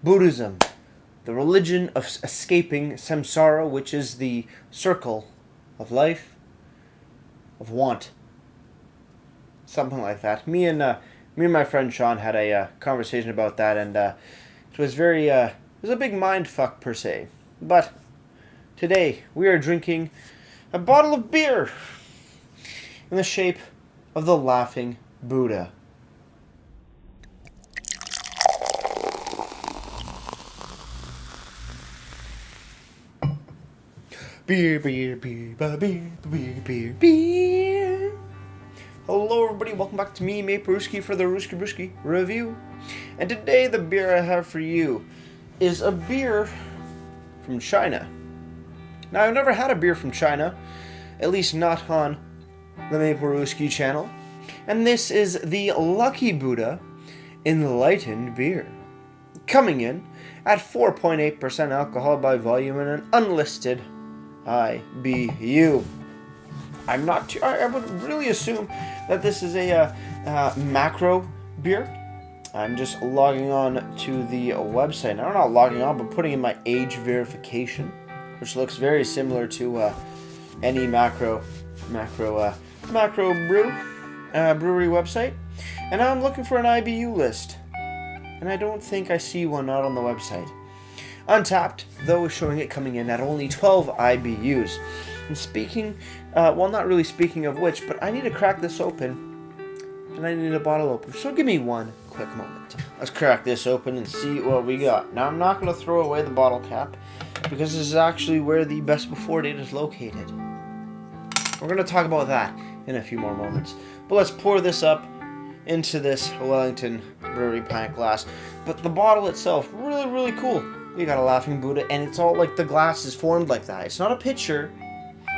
Buddhism, the religion of escaping samsara, which is the circle of life, of want. Something like that. Me and my friend Sean had a conversation about that, and it was it was a big mind fuck per se. But today we are drinking a bottle of beer in the shape of the Laughing Buddha. Beer, beer, beer, beer, beer, beer, beer, beer. Hello everybody, welcome back to me, Maperuski, for the Ruski Bruski review. And today the beer I have for you is a beer from China. Now, I've never had a beer from China, at least not on the Maperuski channel. And this is the Lucky Buddha Enlightened Beer, coming in at 4.8% alcohol by volume and an unlisted IBU. I would really assume that this is a macro beer. I'm just logging on to the website. Now, I'm not logging on, but putting in my age verification, which looks very similar to any macro brewery website. And now I'm looking for an IBU list, and I don't think I see one out on the website. Untapped, though, is showing it coming in at only 12 IBUs. And not really speaking of which, but I need to crack this open, and I need a bottle opener. So give me one quick moment. Let's crack this open and see what we got. Now, I'm not going to throw away the bottle cap, because this is actually where the best before date is located. We're going to talk about that in a few more moments. But let's pour this up into this Wellington Brewery pint glass. But the bottle itself, really, really cool. You got a Laughing Buddha, and it's all like the glass is formed like that. It's not a pitcher.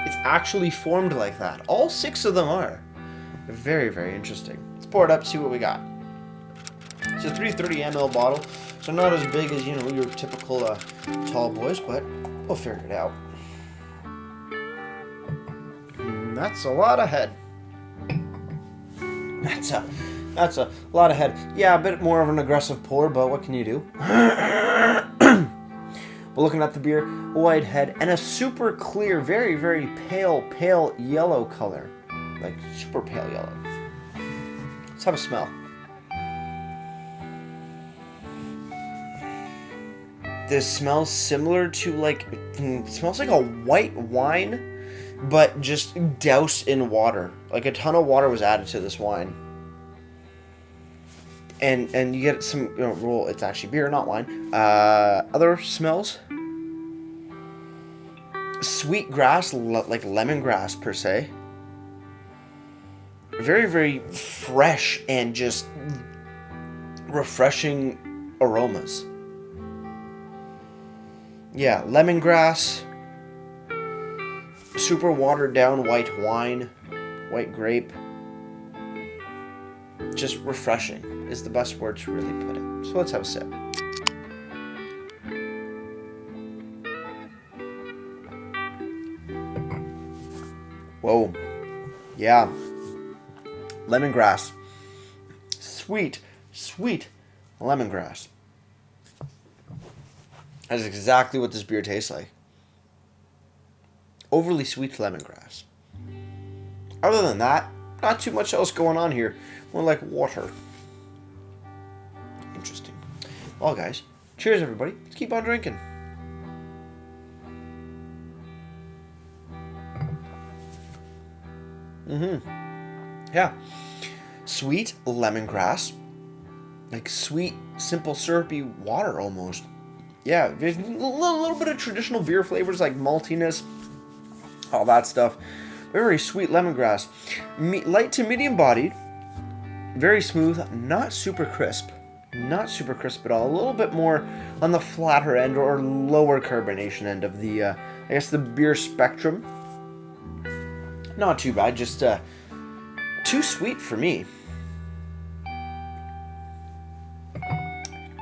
It's actually formed like that. All 6 of them are. Very, very interesting. Let's pour it up, see what we got. It's a 330 ml bottle, so not as big as, your typical tall boys, but we'll figure it out. That's a lot of head. That's a lot of head. Yeah, a bit more of an aggressive pour, but what can you do? We're looking at the beer, white head, and a super clear, very, very pale yellow color. Like, super pale yellow. Let's have a smell. This smells similar to, it smells like a white wine, but just doused in water. Like, a ton of water was added to this wine. And you get some, it's actually beer, not wine. Other smells? Sweet grass, like lemongrass per se. Very, very fresh and just refreshing aromas. Yeah, lemongrass, super watered down white wine, white grape. Just refreshing is the best word to really put it. So let's have a sip. Whoa. Yeah. Lemongrass. Sweet lemongrass. That is exactly what this beer tastes like. Overly sweet lemongrass. Other than that, not too much else going on here. More like water. Interesting. Well, guys, cheers, everybody. Let's keep on drinking. Yeah. Sweet lemongrass. Like sweet, simple, syrupy water almost. Yeah, there's a little bit of traditional beer flavors like maltiness, all that stuff. Very sweet lemongrass. Light to medium bodied. Very smooth, not super crisp. Not super crisp at all. A little bit more on the flatter end or lower carbonation end of the, the beer spectrum. Not too bad, just too sweet for me.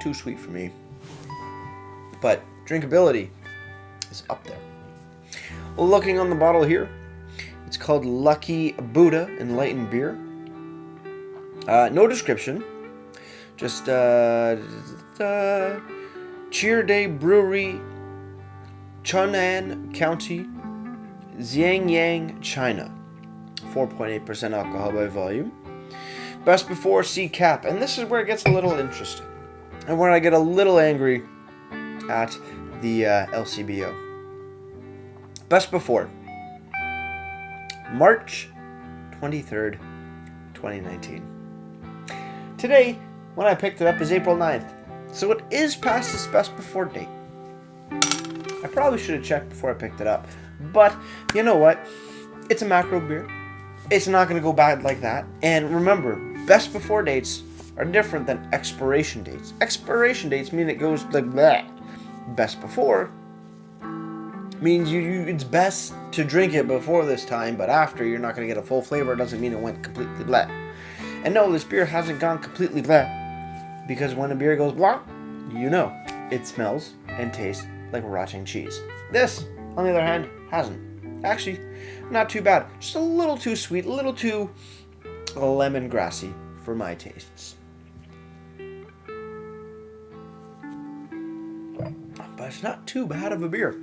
Too sweet for me. But drinkability is up there. Looking on the bottle here, it's called Lucky Buddha Enlightened Beer. No description. Just Cheerday Brewery, Chun'an County, Xiangyang, China. 4.8% alcohol by volume. Best before C cap, and this is where it gets a little interesting, and where I get a little angry at the LCBO. Best before, March 23rd, 2019. Today, when I picked it up, is April 9th, so it is past its best before date. I probably should have checked before I picked it up, but you know what? It's a macro beer. It's not going to go bad like that. And remember, best before dates are different than expiration dates. Expiration dates mean it goes like that. Best before means it's best to drink it before this time, but after you're not going to get a full flavor. It doesn't mean it went completely blah. And no, this beer hasn't gone completely blah, because when a beer goes blah, you know it smells and tastes like rotting cheese. This, on the other hand, hasn't. Actually, not too bad. Just a little too sweet, a little too lemongrassy for my tastes. But it's not too bad of a beer.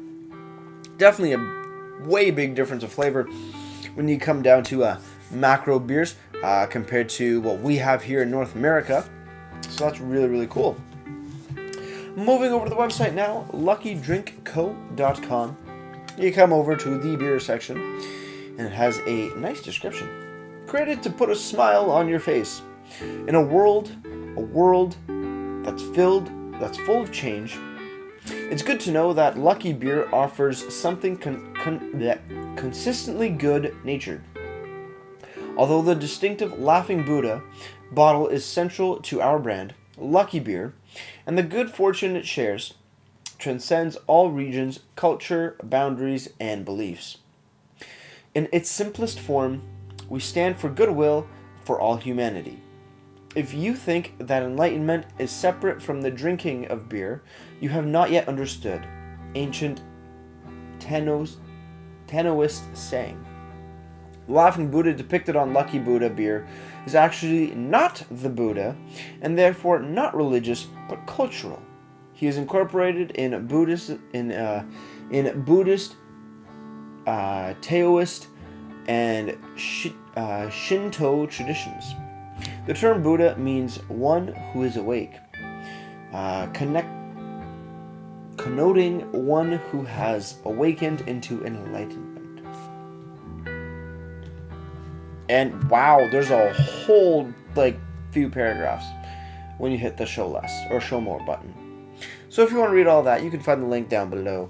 Definitely a way big difference of flavor when you come down to macro beers compared to what we have here in North America. So that's really, really cool. Moving over to the website now, luckydrinkco.com. You come over to the beer section, and it has a nice description. Created to put a smile on your face. In a world that's full of change, it's good to know that Lucky Beer offers something consistently good-natured. Although the distinctive Laughing Buddha bottle is central to our brand, Lucky Beer, and the good fortune it shares, transcends all regions, culture, boundaries, and beliefs. In its simplest form, we stand for goodwill for all humanity. If you think that enlightenment is separate from the drinking of beer, you have not yet understood ancient Taoist saying. The Laughing Buddha depicted on Lucky Buddha beer is actually not the Buddha, and therefore not religious, but cultural. He is incorporated in Buddhist, Taoist, and Shinto traditions. The term Buddha means one who is awake, connoting one who has awakened into enlightenment. And wow, there's a whole few paragraphs when you hit the show less or show more button. So if you want to read all that, you can find the link down below,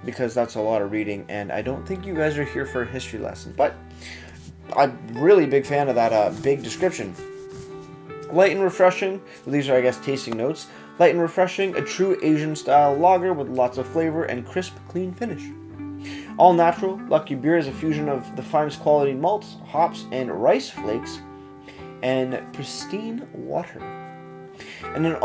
because that's a lot of reading, and I don't think you guys are here for a history lesson. But I'm really a big fan of that big description. Light and refreshing. These are, I guess, tasting notes. Light and refreshing, a true Asian-style lager with lots of flavor and crisp, clean finish. All natural, Lucky Beer is a fusion of the finest quality malts, hops, and rice flakes, and pristine water. And an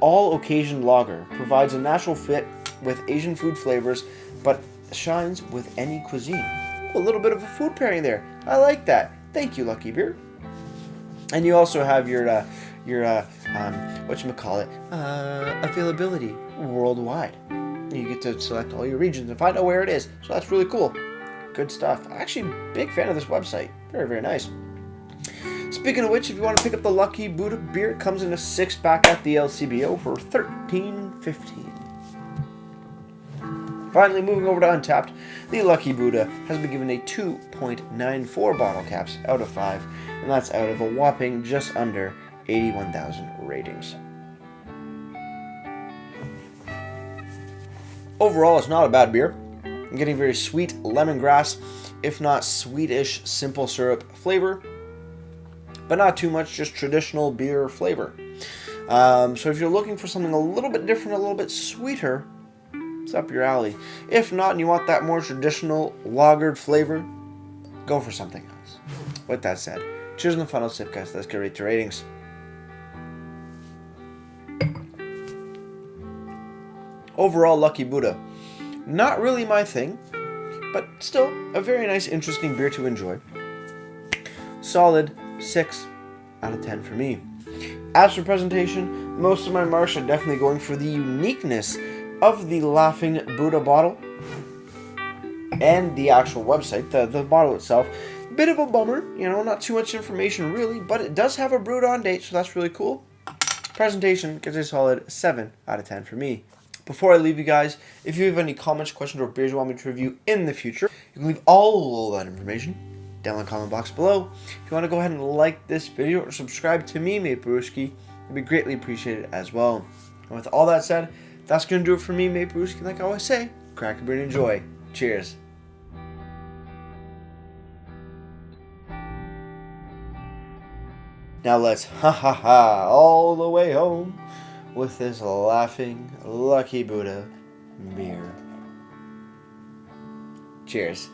all-occasion lager provides a natural fit with Asian food flavors, but shines with any cuisine. Ooh, a little bit of a food pairing there. I like that. Thank you, Lucky Beer. And you also have your availability worldwide. You get to select all your regions and find out where it is. So that's really cool. Good stuff. Actually, big fan of this website. Very, very nice. Speaking of which, if you want to pick up the Lucky Buddha beer, it comes in a 6-pack at the LCBO for $13.15. Finally, moving over to Untapped, the Lucky Buddha has been given a 2.94 bottle caps out of 5, and that's out of a whopping just under 81,000 ratings. Overall, it's not a bad beer. I'm getting very sweet lemongrass, if not sweetish simple syrup flavor, but not too much, just traditional beer flavor. So if you're looking for something a little bit different, a little bit sweeter, it's up your alley. If not, and you want that more traditional lagered flavor, go for something else. With that said, cheers on the final sip, guys. Let's get right to ratings. Overall, Lucky Buddha, not really my thing, but still a very nice, interesting beer to enjoy. Solid 6 out of 10 for me. As for presentation, most of my marks are definitely going for the uniqueness of the Laughing Buddha bottle and the actual website, the bottle itself. Bit of a bummer, not too much information really, but it does have a brewed on date, so that's really cool. Presentation gets a solid 7 out of 10 for me. Before I leave you guys, if you have any comments, questions, or beers you want me to review in the future, you can leave all that information down in the comment box below. If you want to go ahead and like this video or subscribe to me, Mate Brewski, it'd be greatly appreciated as well. And with all that said, that's going to do it for me, Mate Brewski. Like I always say, crack a beer and enjoy. Cheers. Now let's ha all the way home with this Laughing Lucky Buddha beer. Cheers.